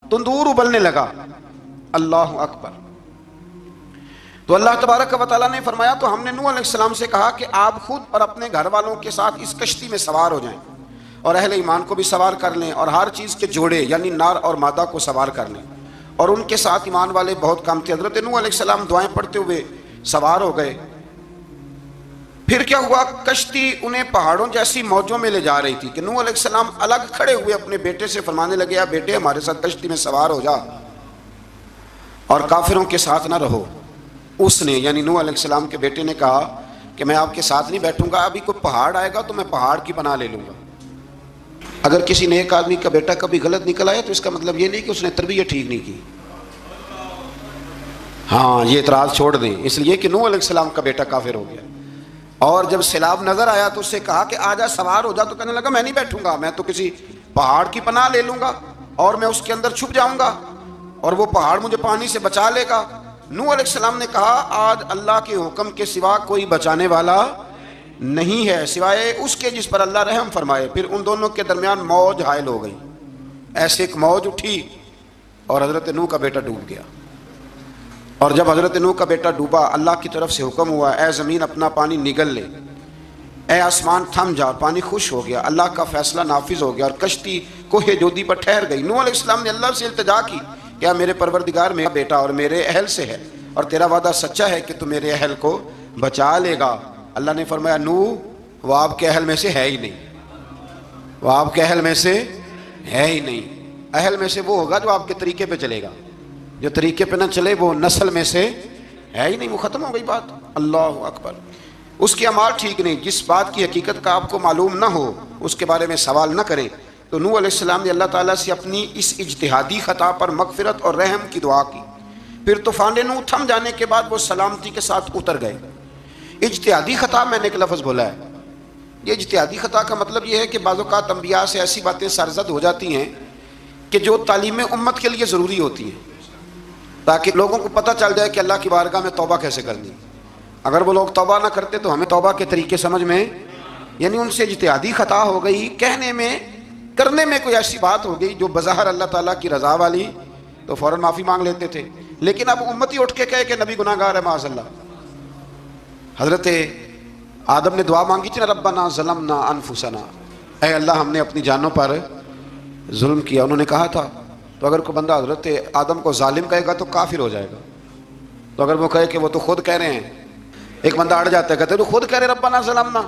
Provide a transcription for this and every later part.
تندور ابلنے لگا۔ اللہ اکبر۔ تو اللہ تبارک و تعالیٰ نے فرمایا تو ہم نے نوح علیہ السلام سے کہا کہ آپ خود اور اپنے گھر والوں کے ساتھ اس کشتی میں سوار ہو جائیں، اور اہل ایمان کو بھی سوار کر لیں، اور ہر چیز کے جوڑے یعنی نار اور مادہ کو سوار کر لیں۔ اور ان کے ساتھ ایمان والے بہت کم تھے۔ حضرت نوح علیہ السلام دعائیں پڑھتے ہوئے سوار ہو گئے۔ پھر کیا ہوا، کشتی انہیں پہاڑوں جیسی موجوں میں لے جا رہی تھی کہ نوح علیہ السلام الگ کھڑے ہوئے اپنے بیٹے سے فرمانے لگے، یا بیٹے ہمارے ساتھ کشتی میں سوار ہو جا اور کافروں کے ساتھ نہ رہو۔ اس نے یعنی نوح علیہ السلام کے بیٹے نے کہا کہ میں آپ کے ساتھ نہیں بیٹھوں گا، ابھی کوئی پہاڑ آئے گا تو میں پہاڑ کی پناہ لے لوں گا۔ اگر کسی نیک آدمی کا بیٹا کبھی غلط نکل آیا تو اس کا مطلب یہ نہیں کہ اس نے تربیت ٹھیک نہیں کی۔ ہاں، یہ اعتراض چھوڑ دیں، اس لیے کہ نوح علیہ السلام کا بیٹا کافر ہو گیا۔ اور جب سیلاب نظر آیا تو اس سے کہا کہ آجا سوار ہو جا، تو کہنے لگا میں نہیں بیٹھوں گا، میں تو کسی پہاڑ کی پناہ لے لوں گا اور میں اس کے اندر چھپ جاؤں گا اور وہ پہاڑ مجھے پانی سے بچا لے گا۔ نوح علیہ السلام نے کہا آج اللہ کے حکم کے سوا کوئی بچانے والا نہیں ہے سوائے اس کے جس پر اللہ رحم فرمائے۔ پھر ان دونوں کے درمیان موج حائل ہو گئی، ایسے ایک موج اٹھی اور حضرت نوح کا بیٹا ڈوب گیا۔ اور جب حضرت نوح کا بیٹا ڈوبا، اللہ کی طرف سے حکم ہوا اے زمین اپنا پانی نگل لے، اے آسمان تھم جا، پانی خوش ہو گیا۔ اللہ کا فیصلہ نافذ ہو گیا اور کشتی کوہ جودی پر ٹھہر گئی۔ نوح علیہ السلام نے اللہ سے التجا کی، کیا میرے پروردگار میرا بیٹا اور میرے اہل سے ہے، اور تیرا وعدہ سچا ہے کہ تو میرے اہل کو بچا لے گا۔ اللہ نے فرمایا نوح وہ آپ کے اہل میں سے ہے ہی نہیں، وہ آپ کے اہل میں سے ہے ہی نہیں۔ اہل میں سے وہ ہوگا جو آپ کے طریقے پہ چلے گا، جو طریقے پہ نہ چلے وہ نسل میں سے ہے ہی نہیں، وہ ختم ہو گئی بات۔ اللہ اکبر۔ اس کی اعمال ٹھیک نہیں، جس بات کی حقیقت کا آپ کو معلوم نہ ہو اس کے بارے میں سوال نہ کریں۔ تو نوح علیہ السلام نے اللہ تعالیٰ سے اپنی اس اجتہادی خطا پر مغفرت اور رحم کی دعا کی۔ پھر طوفان نوح تھم جانے کے بعد وہ سلامتی کے ساتھ اتر گئے۔ اجتہادی خطا میں نے ایک لفظ بولا ہے، یہ اجتہادی خطا کا مطلب یہ ہے کہ بعض اوقات انبیاء سے ایسی باتیں سرزد ہو جاتی ہیں کہ جو تعلیم امت کے لیے ضروری ہوتی ہیں، تاکہ لوگوں کو پتہ چل جائے کہ اللہ کی بارگاہ میں توبہ کیسے کرنی۔ اگر وہ لوگ توبہ نہ کرتے تو ہمیں توبہ کے طریقے سمجھ میں، یعنی ان سے اجتہادی خطا ہو گئی، کہنے میں کرنے میں کوئی ایسی بات ہو گئی جو بظاہر اللہ تعالیٰ کی رضا والی، تو فوراً معافی مانگ لیتے تھے۔ لیکن اب امتی اٹھ کے کہے کہ نبی گناہ گار ہے معاذ اللہ۔ حضرت آدم نے دعا مانگی تھی نا، ربنا ظلمنا انفسنا، اے اللہ ہم نے اپنی جانوں پر ظلم کیا، انہوں نے کہا تھا۔ تو اگر کوئی بندہ حضرت آدم کو ظالم کہے گا تو کافر ہو جائے گا۔ تو اگر وہ کہے کہ وہ تو خود کہہ رہے ہیں، ایک بندہ اڑ جاتا ہے کہتے تو خود کہہ رہے ربنا ظلمنا،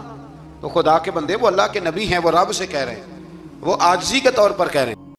تو خدا کے بندے وہ اللہ کے نبی ہیں، وہ رب سے کہہ رہے ہیں، وہ عاجزی کے طور پر کہہ رہے ہیں۔